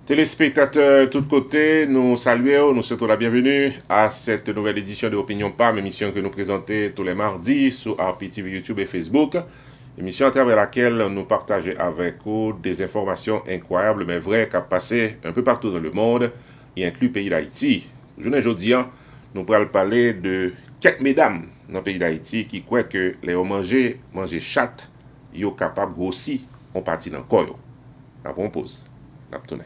Téléspectateurs de tous côtés, nous saluons, nous souhaitons la bienvenue à cette nouvelle édition de Opinion PAM, émission que nous présentons tous les mardis sur RPTV, YouTube et Facebook. Émission à travers laquelle nous partageons avec vous des informations incroyables mais vraies qui ont passé un peu partout dans le monde, y inclut le pays d'Haïti. Aujourd'hui, nous allons parler de quelques mesdames dans le pays d'Haïti qui croient que les manger chat, ils sont capables de grossir, on partit dans le corps. La propose, la tournée.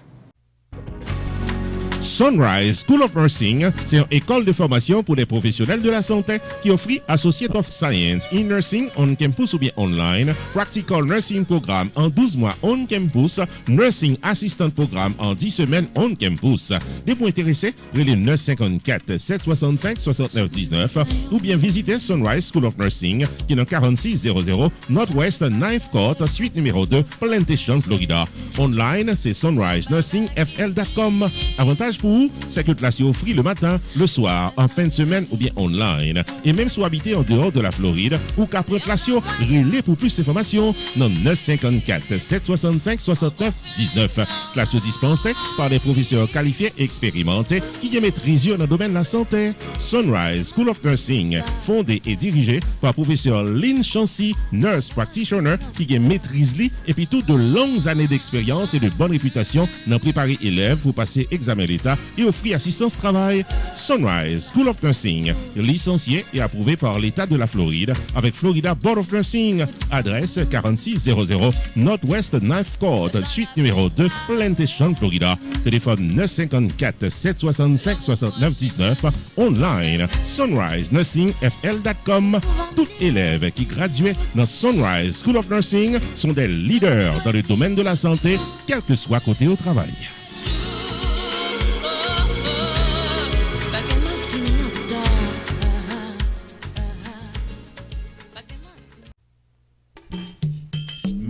Sunrise School of Nursing, c'est une école de formation pour les professionnels de la santé qui offre Associate of Science in Nursing on campus ou bien online, Practical Nursing Programme en 12 mois on campus, Nursing Assistant Programme en 10 semaines on campus. Des points intéressés, relais 954 765 69 19 ou bien visitez Sunrise School of Nursing qui est dans 4600 Northwest 9th Court, suite numéro 2, Plantation, Florida. Online, c'est sunrisenursingfl.com. Avantage pour vous, c'est que classe offre le matin, le soir, en fin de semaine ou bien online. Et même si vous habitez en dehors de la Floride ou qu'après classe, relais pour plus d'informations dans 954 765 69 19. Classe dispensée par des professeurs qualifiés et expérimentés qui maîtrisent dans le domaine de la santé. Sunrise School of Nursing, fondé et dirigé par professeur Lynn Chancy, nurse practitioner qui maîtrise et puis toutes de longues années d'expérience et de bonne réputation dans préparer élèves pour passer examen d'État et offrir assistance travail. Sunrise School of Nursing, licencié et approuvé par l'État de la Floride avec Florida Board of Nursing. Adresse 4600 Northwest 9th Court, suite numéro 2, Plantation, Florida. Téléphone 954 765 69 19. Online, sunrisenursingfl.com. Tout élève qui graduait dans Sunrise School of Nursing sont des leaders dans le domaine de la santé, quel que soit côté au travail.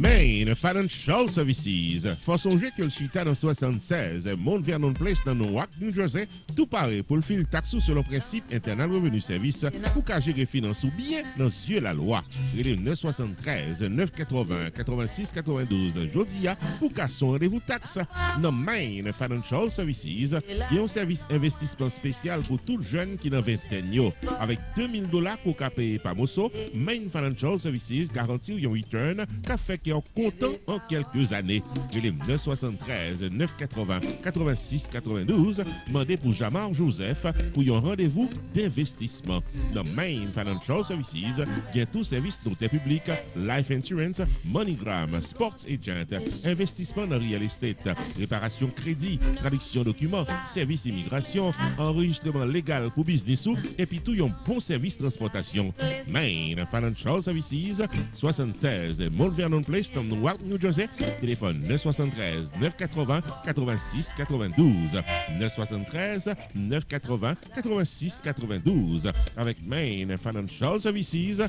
Main Financial Services. Faut songer que le suite dans 76, Mount Vernon Place dans Newark, New Jersey, tout paraît pour le fil taxou selon le principe Internal Revenue Service pour qu'à gérer finance ou bien dans yeux la loi. Il est 973 980 86 92 Jodia pour qu'à son rendez-vous taxe. Dans Main Financial Services, il y a un service investissement spécial pour tout jeune qui n'a 20 ans. Avec $2000 pour qu'à payer par Mosso, Main Financial Services garantit un return qu'a fait qui est content en quelques années. Je l'ai 973 980 86 92. Demandez pour Jamar Joseph pour un rendez-vous d'investissement. Dans Main Financial Services, il y a tout service noté public, life insurance, MoneyGram, sports agent, investissement dans real estate, réparation crédit, traduction documents, service immigration, enregistrement légal pour business et puis tout un bon service transportation. Main Financial Services, 76 Mount Vernon Place dans Newark, New Jersey. Téléphone 973 980 86 92. 973 980 86 92. Avec Main Financial Services,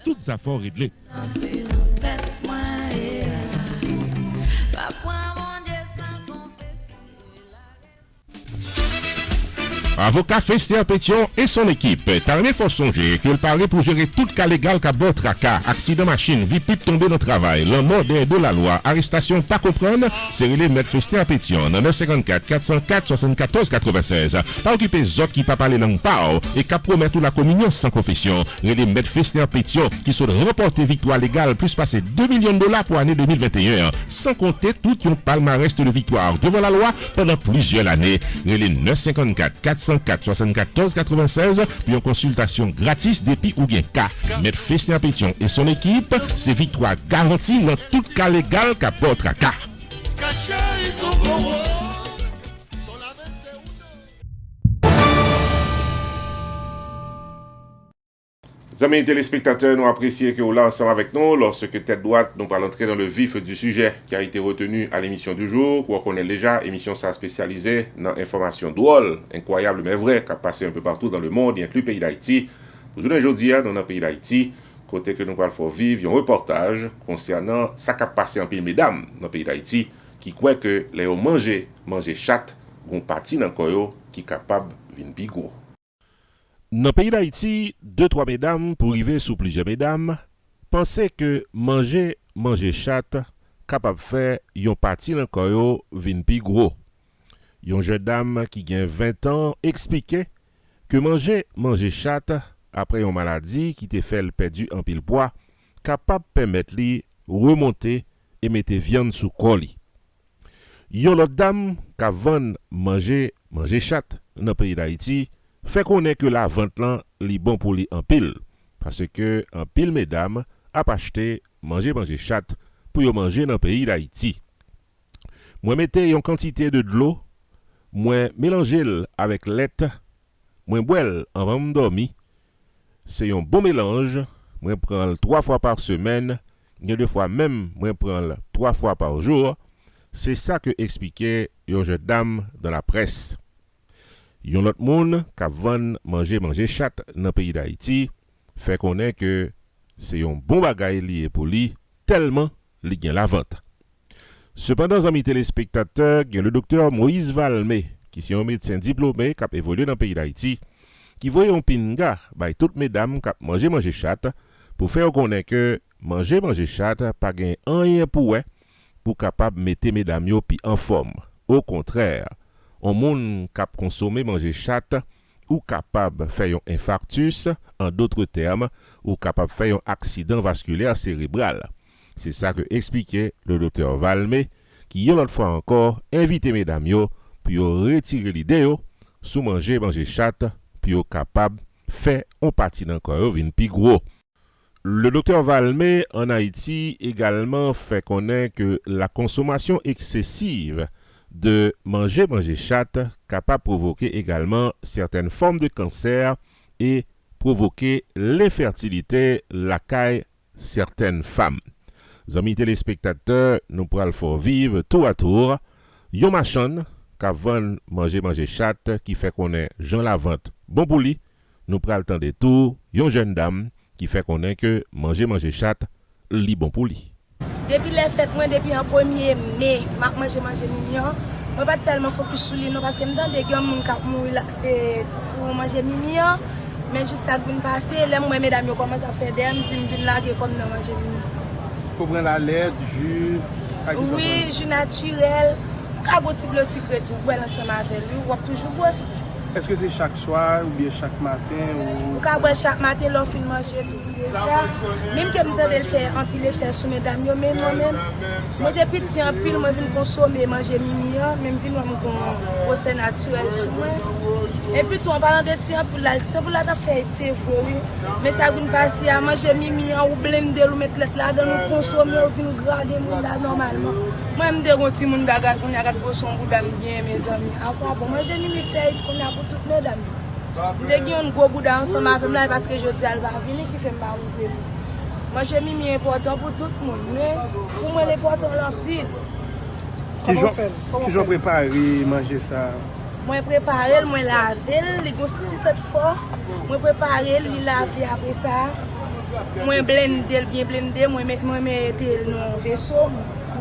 toutes affaires réglées. Avocat Fester Pétion et son équipe. Tarné faut songer qu'il paraît pour gérer tout cas légal qu'a bon tracas, accident machine, vie pipe tombé dans travail, le mot de la loi, arrestation pas comprendre, c'est relé mettre Fester Pétion dans 954 404 74 96. Pas occuper zot qui pas parler langue pao et qu'a promettre la communion sans confession. Relé mettre Fester Pétion qui sont remporté victoire légale plus passer $2 millions pour l'année 2021, sans compter tout un palmarès de victoire devant la loi pendant plusieurs années. Relé 954 404 74 96 puis en consultation gratis depuis ou bien cas. Maître Fester Pétion et son équipe, c'est victoire garantie dans tout cas légal qu'a votre cas. Amis téléspectateurs, nous apprécions que vous là ensemble avec nous lorsque tête droite nous allons entrer dans le vif du sujet qui a été retenu à l'émission du jour. Pour qu'on ait déjà émission ça spécialisée dans information drôle, incroyable mais vrai, qui a passé un peu partout dans le monde, y inclut le pays d'Haïti. Aujourd'hui, dans le pays d'Haïti, côté que nous allons faire vivre un reportage concernant ça qui a passé en pays mesdames dans le pays d'Haïti, qui croit que les manger chat, gon parti dans le corps qui est capable de venir plus gros. Dans le pays d'Haïti, 2-3 mesdames, pour arriver sous plusieurs mesdames, pensaient que manger chat, capable de faire yon parti dans le corps vin pi gros. Une jeune dame qui a 20 ans expliquait que manger chat après une maladie qui te fait perdu en pile poids, capable de permettre lui remonter et mettre viande sous colis. Yon l'autre dame qui vend manger chat dans le pays d'Haïti, fait connaître que la vente là li bon pour lui en pile parce que en pile mesdames a acheté manger chat pour yo manger dans le pays d'Haïti. Moi mettez une quantité de l'eau, moi mélanger avec lait, moi boire avant de dormir. C'est un bon mélange, moi prends 3 fois par semaine, deux fois même moi prends 3 fois par jour. C'est ça que expliquait une jeune dame dans la presse. Yon l'autre monde qui vend manger chat dans le pays d'Haïti fait connaître que c'est un bon bagay lié pour lui tellement li gagne la vente. Cependant, amis téléspectateurs, il y a le docteur Moïse Valmé qui est un médecin diplômé qui a évolué dans le pays d'Haïti qui voyait un pinga by toutes mesdames qui manger chat pour faire connaître que manger chat pas gain rien pour capable mettre mesdames yo pi en forme. Au contraire, on monde cap consommer manger chat ou capable faire un infarctus, en d'autres termes, ou capable faire un accident vasculaire cérébral. C'est ça que expliquait le docteur Valmé qui une autre fois encore invité mesdames yo pour retirer l'idée sous manger chat pour capable faire un parti dans corps vinn pi gros. Le docteur Valmé en Haïti également fait connaître que la consommation excessive de manger chat capable de provoquer également certaines formes de cancer et provoquer l'infertilité la caille certaines femmes. Amis téléspectateurs, nous pourrons faire vivre tour à tour yon machin qui vend manger chat qui fait connaître Jean Lavante bon pour lui. Nous pourrons temps de tout yon jeune dame qui fait connaître que manger chat li bon pour lui. Depuis les fêtes, moi, depuis en 1er mai, je mange mignon. Je ne pas tellement focus sur lui, parce que je me dis que je mourir pour manger mignon. Mais juste ça qui me passe, là, moi, mesdames, je commence à faire des je me dis là, comme je mange mignon. Vous prenez la lait, jus? Oui, jus naturel. Quand vous avez le sucre, tout, vous ensemble avec lui, vous toujours boire. Est-ce que c'est chaque soir ou bien chaque matin? Ou quand chaque matin, l'on fait manger tout déjà. Même que nous devons faire en pile faire sous mesdames, mais moi-même, moi depuis petit en pile, moi je viens consommer, manger mignon, même si nous avons un procès naturel sur moi. Et puis tout en parlant de ça, pour la faire, c'est vrai. Mais ça vous passe à manger mignon ou blender ou mettre là dans nous consommer ou nous garder là normalement. Moi je me dis que si mon bagage, on a gardé son bout d'amis bien mes amis. Après bon, manger mignon c'est qu'on a pour toutes mesdames. Je dis un gros bout d'ensemble avec parce que je dis elle va venir qui fait me ouvrir. Moi j'ai mis mi important pour tout le monde, mais pour moi l'important l'empile. Toujours préparer manger ça. Moi préparer, moi laver, les gosses cette fois. Moi préparer, les laver après ça. Moi blender, bien blender, moi mettre dans le vaisseau,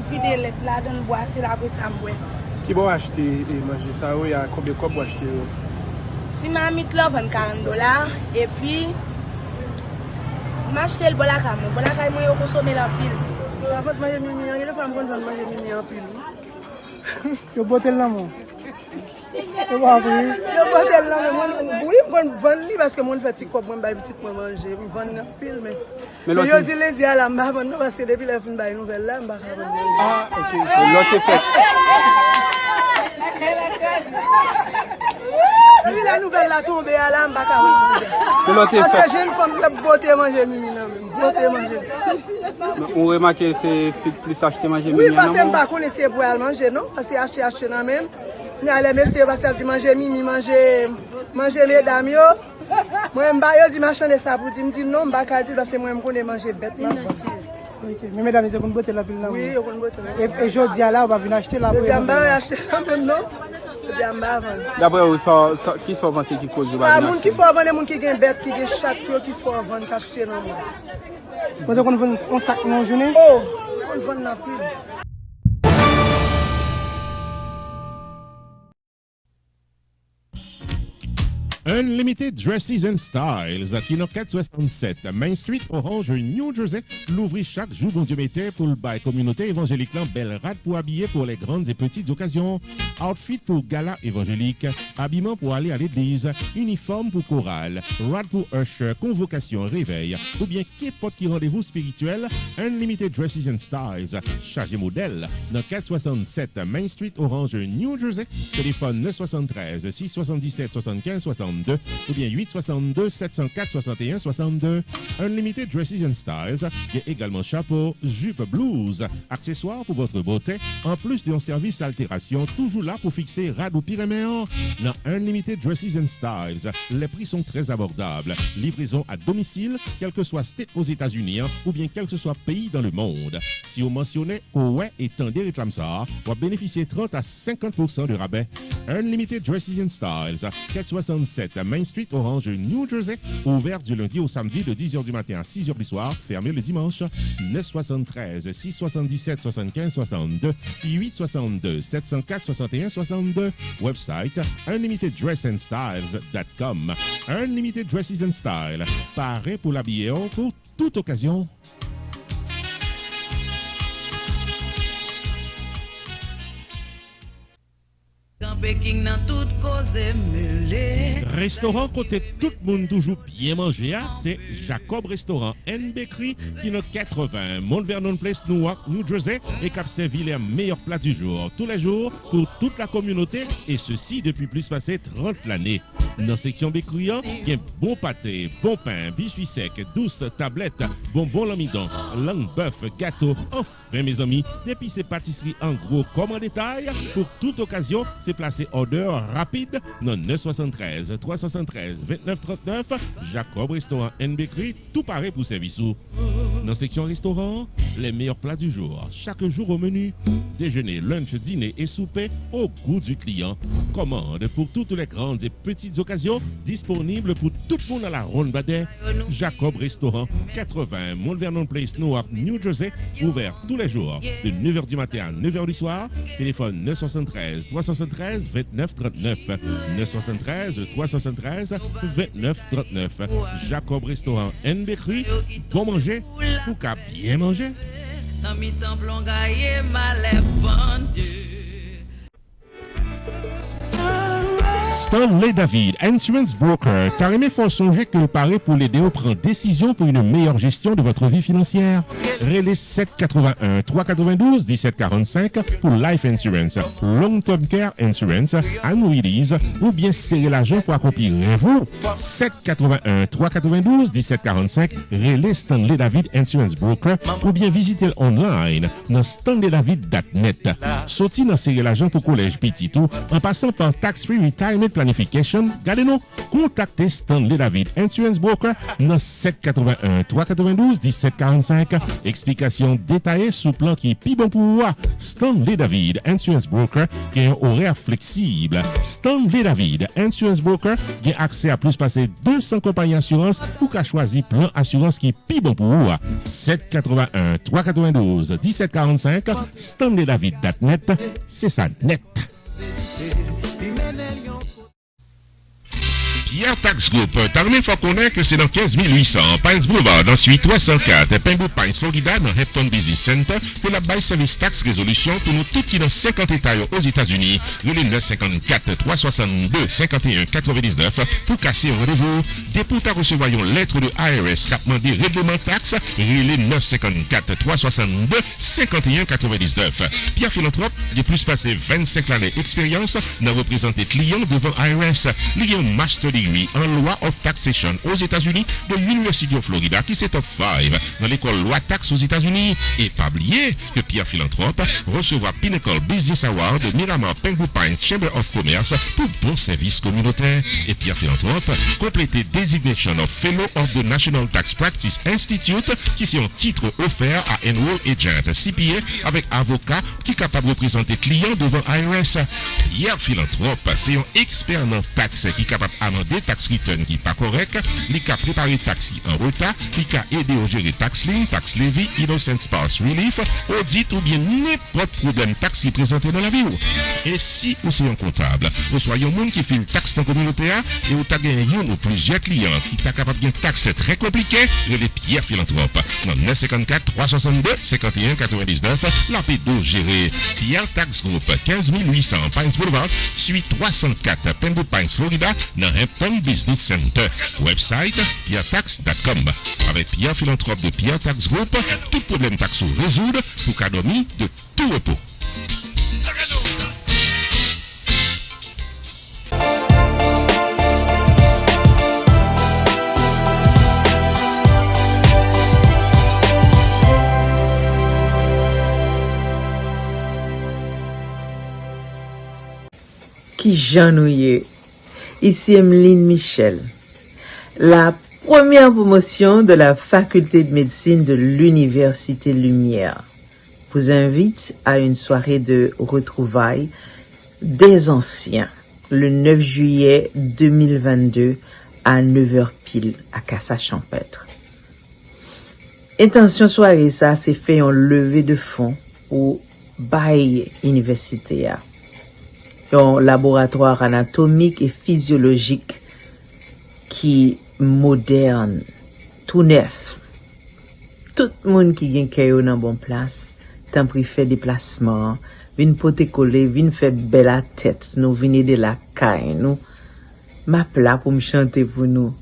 puis de lettres là dans le bois, c'est là après ça moi. Qui va acheter et manger ça, il y a combien de copes acheter? Si ma mis là $40 et puis m'acheter le bolaka moi consommer la pile. Ça va manger mignon, il faut manger mignon en pile. Tu bottes là moi. Tu vois oui. Tu bottes là moi. Oui, bonne parce que mon fait quoi moi petit moi manger, bonne pile mais yo dit lundi à la m'a parce que depuis la fin bail nouvelle là m'pa faire. Ah OK, l'autre fait. Oui, la nouvelle la tombée à la m'pa parce que j'ai une femme qui beauté manger mignon beauté manger. On remarque que c'est plus acheter manger mignon. Oui, parce que m'pa connaissez pour aller manger non parce que acheter dans même. Ni aller monsieur parce que manger mimi manger mesdames yo. Moi m'pa yo dit machin de ça pour dire me dit non m'pa ka dire parce que moi me connais manger bête. OK, mais mesdames vous botter la pile là. Oui, on botter. Et jodi là on va venir acheter la pour. J'aimerais acheter même non. D'après vous, qui faut vendre qui cause du bagage? Moun qui faut vendre, moun qui gagne bête, qui gagne chaque qui faut vendre, acheter non. Vous avez un sac dans la journée? Oh, on vend la pile. Unlimited Dresses and Styles, qui est dans 467 Main Street, Orange, New Jersey, l'ouvrit chaque jour, bon Dieu mettez, pour le bail communauté évangélique, belle rade pour habiller pour les grandes et petites occasions, outfit pour gala évangélique, habillement pour aller à l'église, uniforme pour chorale, rade pour usher, convocation, réveil, ou bien qu'importe qui rendez-vous spirituel, Unlimited Dresses and Styles, chargé modèle, dans 467 Main Street, Orange, New Jersey, téléphone 973 677 75 62 ou bien 862 704 61 62. Unlimited Dresses and Styles, qui est également chapeau, jupe blues, accessoires pour votre beauté, en plus d'un service altération, toujours là pour fixer rad ou pyréméen. Dans Unlimited Dresses and Styles, les prix sont très abordables. Livraison à domicile, quel que soit state aux États-Unis ou bien quel que soit pays dans le monde. Si vous mentionnez ouais et tendez réclame ça, vous bénéficiez 30 à 50% de rabais. Unlimited Dresses and Styles, 467 Main Street, Orange, New Jersey, ouvert du lundi au samedi de 10h du matin à 6h du soir, fermé le dimanche. 973 677 75 62 862 704 61 62. Website unlimiteddressandstyles.com. Unlimited Dresses and Style, paré pour l'habiller pour toute occasion. Restaurant côté tout le monde toujours bien manger, c'est Jacob Restaurant and Bakery qui est 80 Mount Vernon Place, Newark, New Jersey et qui a servi les meilleurs plats du jour, tous les jours pour toute la communauté et ceci depuis plus passé 30 l'année. Dans la section bakery, il y a bon pâté, bon pain, biscuits secs, douces tablettes, bonbons l'amidon, langue bœuf, gâteau. Enfin mes amis, depuis ces pâtisseries en gros comme en détail, pour toute occasion, c'est placé order rapide dans 973 373 29 39 Jacob Restaurant and Bakery, tout pareil pour service. Dans la section restaurant, les meilleurs plats du jour, chaque jour au menu, déjeuner, lunch, dîner et souper au goût du client. Commande pour toutes les grandes et petites occasions, disponibles pour tout le monde à la ronde badet. Jacob Restaurant, 80 Mount Vernon Place, Newark, New Jersey, ouvert tous les jours de 9h du matin à 9h du soir. Téléphone 973 373 29 39 973 373 29 39. Jacob Restaurant and Bakery, bon manger pour qu'à bien manger. Stanley David, Insurance Broker, t'as aimé faut songer que le pari pour l'aider à prendre décision pour une meilleure gestion de votre vie financière. Relais 781 392 1745 pour Life Insurance, Long Term Care Insurance, Annuities ou bien serrer l'argent pour accomplir vous. 781 392 1745, Relais Stanley David Insurance Broker ou bien visitez online dans stanleydavid.net. Sorti dans serrer l'argent pour collège petit tout en passant par Tax Free Retirement Planification, gardez-nous, contactez Stanley David Insurance Broker dans 781 392 1745. Explication détaillée sous plan qui est plus bon pour vous. Stanley David Insurance Broker qui a un horaire flexible. Stanley David Insurance Broker qui a accès à plus passer 200 compagnies d'assurance pour qu'à choisir plan assurance qui est plus bon pour vous. 781 392 1745. StanleyDavid.net, c'est ça net. Pierre Tax Group, Tarmin faut connaître que c'est dans 15800 Pines Boulevard, dans suite 304, Pembroke Pines, Florida, dans Hampton Business Center, pour la bail service tax résolution pour nous tous qui dans 50 États aux États-Unis, le 954 362 51 99 pour casser un rendez-vous. Dès pour ta recevoir une lettre de IRS qui a demandé règlement taxe, le 954 362 51 99. Pierre Philanthrope, il a plus passé 25 années d'expérience dans représenter clients devant IRS. Il y a un master degree en loi of taxation aux États-Unis de l'University of Florida qui c'est top 5 dans l'école loi taxe aux États-Unis. Et pas oublier que Pierre Philanthrope recevra Pinnacle Business Award de Miramar Pembroke Pines Chamber of Commerce pour bon service communautaire. Et Pierre Philanthrope complété Designation of Fellow of the National Tax Practice Institute qui c'est un titre offert à Enroll Agent CPA avec avocat qui est capable de représenter client devant IRS. Pierre Philanthrope c'est un expert en taxe qui est capable d'amender régler tax return qui pas correct, li ka préparer taxi en retard, li ka aider au gérer tax lien, tax levy, innocent spouse relief, audit ou bien n'importe problème tax qui présenté dans la vie. Et si vous êtes un comptable, vous soyez un monde qui fait le taxe dans la communauté et vous avez gagné un ou plusieurs clients qui sont capables de taxe très compliqué, les Pierre Philanthrope. Dans 954 362 51 99, la P12 gérée Pierre Tax Group 15 800 Pines Boulevard, suite 304 Penwood Pines, Florida, dans Hampton Business Center. Website pierretax.com. Avec Pierre Philanthrope de Pierre Tax Group, tout problème taxe résoudre pour cadeau de tout repos. Qui Jean-Nouye. Ici Emeline Michel. La première promotion de la faculté de médecine de l'Université Lumière vous invite à une soirée de retrouvailles des anciens le 9 juillet 2022 à 9h pile à Cassa-Champêtre. Intention soirée ça c'est fait en levée de fonds au bail universitaire. Un laboratoire anatomique et physiologique qui moderne, tout neuf. Tout le monde qui vient caillou dans bon place, tant pris fait déplacement, vin pote coller, vin fait belle à tête, nous venez de la caille, nous. Ma plat pour me chanter pour nous.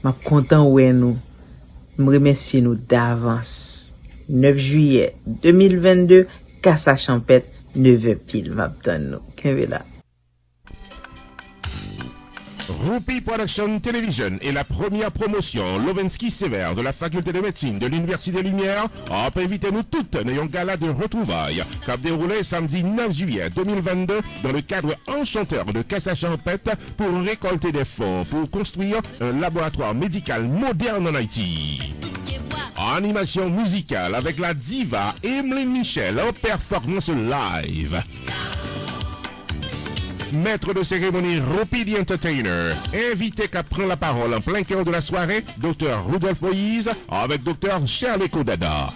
Ma content ouais nous. Me remercier nous d'avance. 9 juillet 2022, Cassa-Champêtre, 9h pile, m'attend nous. Qu'est-ce là? Rupi Production Television est la première promotion Lovensky Sévère de la faculté de médecine de l'Université Lumière a invité nous toutes dans un gala de retrouvailles qui a déroulé samedi 9 juillet 2022 dans le cadre enchanteur de Cassa-Champêtre pour récolter des fonds pour construire un laboratoire médical moderne en Haïti. Animation musicale avec la diva Emeline Michel en performance live. Maître de cérémonie Rupi the Entertainer, invité qu'à prendre la parole en plein cœur de la soirée, Dr Rudolph Moïse avec Dr Shirley Kodada.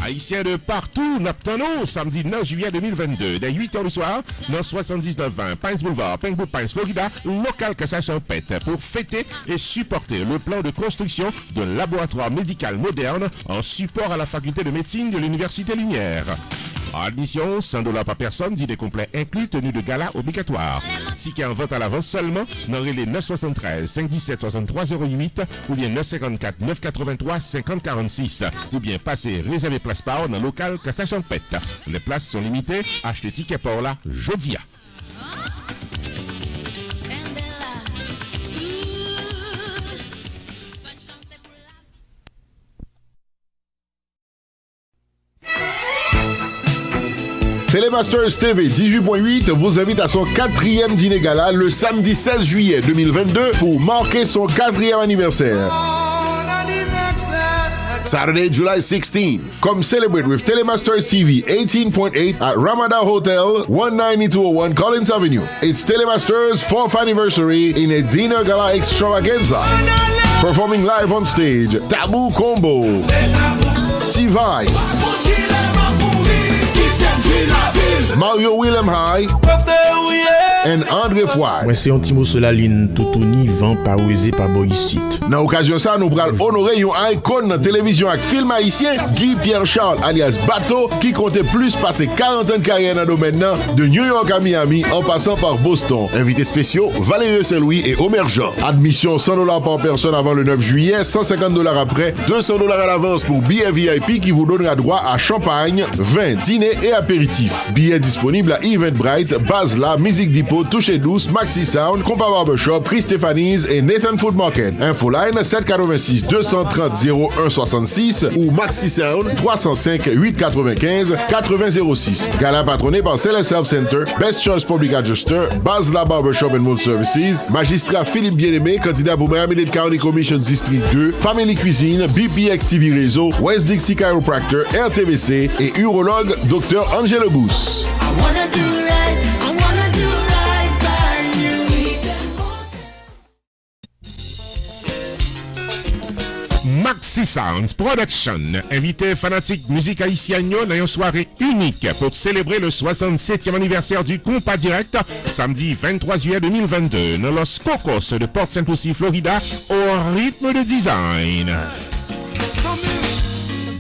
Haïtiens de partout, n'attendons samedi 9 juillet 2022, dès 8h du soir, dans 7920 Pines Boulevard, Penwood Pines, Florida, local Cassa-Champêtre, pour fêter et supporter le plan de construction d'un laboratoire médical moderne en support à la faculté de médecine de l'Université Lumière. Admission, $100 par personne, dîner complet inclus, tenue de gala obligatoire. Ticket en vente à l'avance seulement, dans les 973 517 6308 ou bien 954 983 5046 ou bien passez réserver place par dans le local Cassa-Champêtre. Les places sont limitées, achetez ticket par là, jodia. Télémasters TV 18.8 vous invite à son 4e dîner gala le samedi 16 juillet 2022 pour marquer son 4e anniversaire. Saturday, July 16th. Come celebrate with Telemasters TV 18.8 at Ramada Hotel, 19201 Collins Avenue. It's Telemasters' 4th anniversary in a dinner gala extravaganza. Performing live on stage, Taboo Combo, T-Vice, Mario Willem High, and André Fouad. Moi, c'est un petit mot sur la ligne, tout ni vent par oisé par boycite. Dans l'occasion ça, nous pral honorer un icône dans télévision avec film haïtien, Guy Pierre Charles alias Bateau, qui comptait plus passer 40 ans de carrière dans le domaine de New York à Miami en passant par Boston. Invités spéciaux, Valérie Saint-Louis et Omer Jean. Admission $100 par personne avant le 9 juillet, $150 après, $200 à l'avance pour billets VIP qui vous donnera droit à champagne, vin, dîner et apéritif. Billets disponibles à Eventbrite, Basla, Music Depot, Touché Douce, Maxi Sound, Compa Barbershop, Chris Stéphanie's et Nathan Food Market. Infoline 786 230 0166 ou Maxi Sound 305 895 8006. Gala patronné par Celeste Health Center, Best Choice Public Adjuster, Basla Barbershop and Mood Services, Magistrat Philippe Bien-Aimé, candidat pour Miami-Dade County Commission District 2, Family Cuisine, BPX TV Réseau, West Dixie Chiropractor, RTVC et urologue Dr. Angelo Bous. C-Sounds Production invite fanatique musique haïtienne dans une soirée unique pour célébrer le 67e anniversaire du Compas Direct samedi 23 juillet 2022 dans Los Cocos de Port St. Lucie, Florida au rythme de design.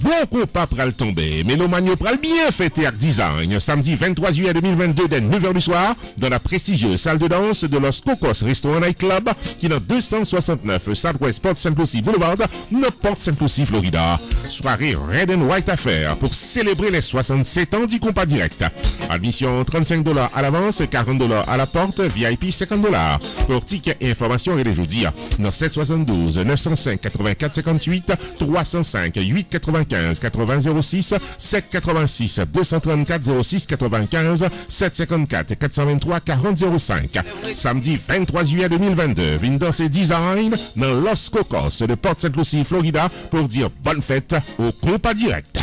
Bon compas pral tomber, mais l'Omanio pral bien fêter avec design samedi 23 juillet 2022 dès 9h du soir dans la prestigieuse salle de danse de Los Cocos Restaurant Night Club qui est dans 269 Southwest Port St. Lucie Boulevard, dans Port St. Lucie, Florida. Soirée Red and White affaire pour célébrer les 67 ans du Compas Direct. Admission $35 à l'avance, $40 à la porte, VIP $50. Pour tickets et informations, et les jeudis dans 772 905 84 58 305 895 80 06 786 234 06 95 754 423 40 05. Samedi 23 juillet 2022, vin danser design dans Los Cocos de Port St. Lucie, Florida pour dire bonne fête au Compas Direct.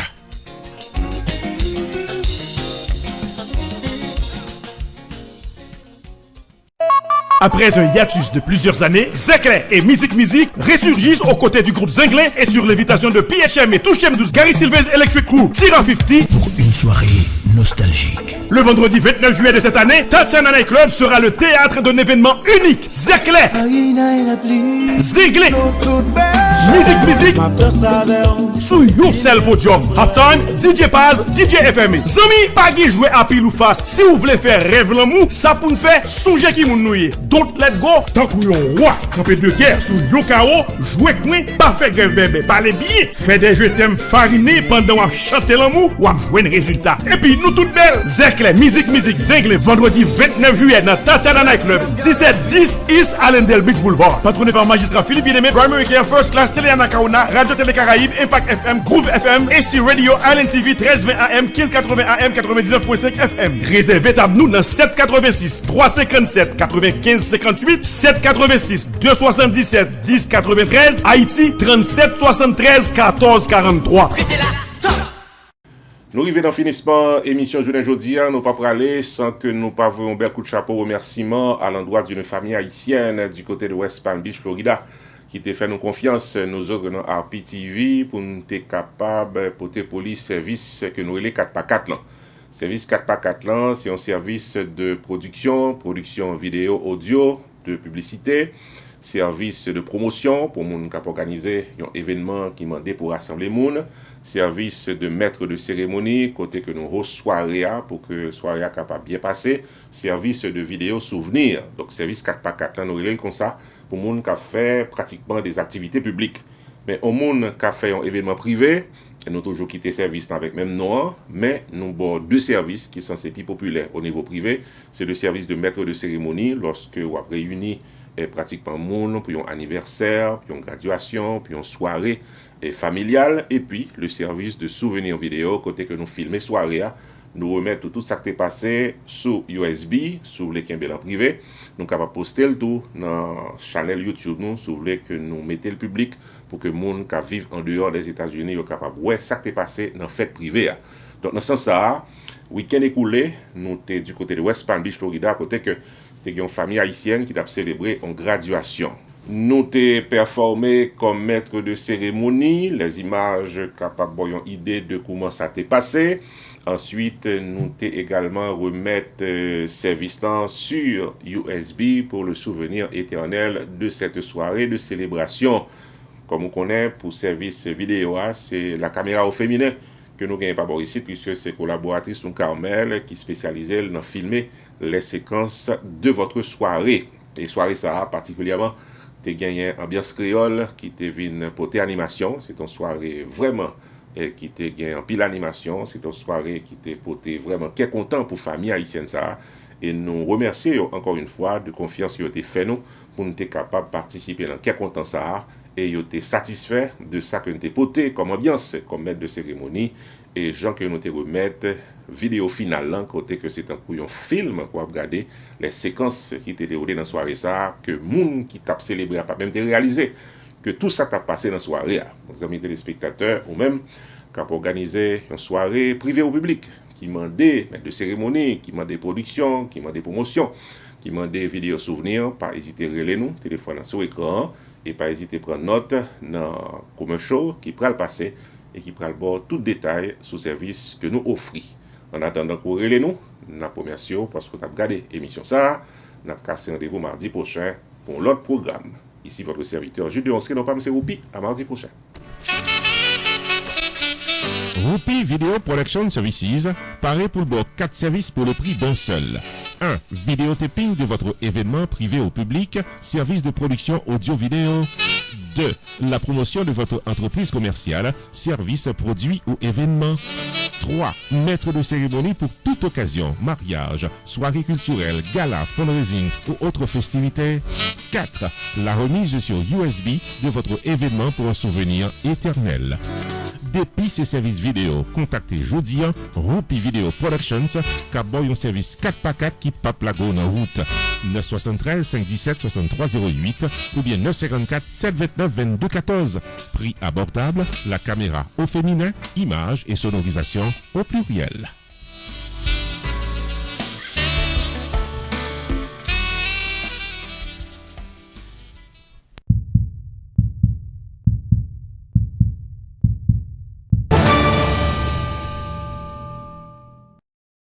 Après un hiatus de plusieurs années, Zeclé et Music ressurgissent aux côtés du groupe Zinglé et sur l'invitation de PHM et Touchem 12 Gary Silvers Electric Crew Tira 50 pour une soirée nostalgique. Le vendredi 29 juillet de cette année, Tatiana Night Club sera le théâtre d'un événement unique. Zeclé, Zinglé, Music sous Yoursel Podium. Halftime, DJ Paz, DJ FMI. Zami, pas qui jouer à pile ou face. Si vous voulez faire rêve l'amour, ça pour nous faire songer qui moun nouye. Don't let go, tant que yon roi, campé de guerre sous yon kao, jouer coin, pas fait grève bébé, parlez bien, fait des jeux thèmes farinés pendant à chanter l'amour ou à jouer un résultat. Et puis nous toutes belles, Zeclé, Music, Zinglé, vendredi 29 juillet dans Tatiana Night Club, 1710 East Allendale Beach Boulevard. Patronné par magistrat Philippe Bidemé, Primary Care First Class, Téléana Kauna, Radio Télé Caraïbes, Impact FM, Groove FM, AC Radio, Island TV, 1320 AM, 1580 AM, 99.5 FM. Réservez table nous dans 786 357 95 58 786 277 10 93 Haïti 37 73 14 43. Nous arrivons dans le finissement émission journée aujourd'hui, nous pas aller sans que nous pas un bel coup de chapeau remerciement à l'endroit d'une famille haïtienne du côté de West Palm Beach, Florida, qui t'a fait nous confiance, nous autres dans RPTV, pour nous être capables de porter police service que nous les 4x4 là. Service 4x4 là, c'est un service de production vidéo, audio, de publicité, service de promotion pour moun qui organiser un événement qui mandé pour rassembler moun, service de maître de cérémonie côté que nous host soirée pour que soirée capable bien passer, service de vidéo souvenir. Donc service 4x4 là nous relève comme ça pour moun qui fait pratiquement des activités publiques. Mais au monde qui fait un événement privé, nous toujours quitté service avec même nom, mais nous avons deux services qui sont plus populaires au niveau privé. C'est le service de maître de cérémonie lorsque vous avez réuni pratiquement monde pour un anniversaire, pour une graduation, pour une soirée familiale, et puis le service de souvenir vidéo côté que nous filmons soirée. Nous remettons tout ça qui est passé sous USB, sous les Kimbel en privé. Nous sommes capables de poster le tout dans la chaîne YouTube, nous, si vous voulez que nous mettions le public pour que les gens qui vivent en dehors des États-Unis soient capables de voir ça qui est passé dans la fête privée. Donc, dans ce sens-là, week-end écoulé, nous sommes du côté de West Palm Beach, Florida, à côté que nous avons une famille haïtienne qui a célébré une graduation. Nous avons performé comme maître de cérémonie, les images capables d'avoir une idée de comment ça s'est passé. Ensuite, nous avons également remettre service sur USB pour le souvenir éternel de cette soirée de célébration. Comme on connaît, pour service vidéo, c'est la caméra au féminin que nous gagnons pas ici, puisque c'est collaboratrice, nous Carmel, qui spécialisait dans filmer les séquences de votre soirée. Et soirée, ça particulièrement, tu as gagné ambiance créole qui te vient porter animation. C'est une soirée vraiment qui te gagné en pile animation. C'est une soirée qui te porté vraiment qui est content pour famille haïtienne ça. Et nous remercions encore une fois de confiance que vous avez fait nous pour nous être capable de participer dans quel content ça. Et vous êtes satisfait de ça que nous avons porté comme ambiance, comme maître de cérémonie. Et gens que nous te remettre vidéo finale là, côté que c'est un film pour regarder les séquences qui étaient déroulées dans la soirée ça, que moun qui t'a célébré a pas même réalisé que tout ça t'a passé dans la soirée. Nos amis téléspectateurs ou même qui a organisé une soirée privée au public, qui mandait maître de cérémonie, qui mandait production, qui mandait promotion, qui mandent vidéo souvenir, pas hésiter à relayer nous, téléphone sur écran, et pas hésiter à prendre note dans comme un show qui pourra le passer et qui pourra le voir tout détail sur service que nous offrons. En attendant pour relayer nous, nous remercions parce que vous avez regardé l'émission ça, nous avons cassé rendez-vous mardi prochain pour l'autre programme. Ici votre serviteur Jules de Onsky, non pas M. Roupi, à mardi prochain. Roupi Video Production Services paraît pour le bord 4 services pour le prix d'un seul. 1. Vidéotaping de votre événement privé au public, service de production audio-vidéo. 2. La promotion de votre entreprise commerciale, service, produit ou événement. 3. Maître de cérémonie pour toute occasion, mariage, soirée culturelle, gala, fundraising ou autre festivité. 4. La remise sur USB de votre événement pour un souvenir éternel. Depuis ces services vidéo, contactez Jodian Roupi Video Productions, qui a un service 4x4 qui pape la go en route. 973 517 6308 ou bien 954 729 2214. Prix abordable, la caméra au féminin, images et sonorisation au pluriel.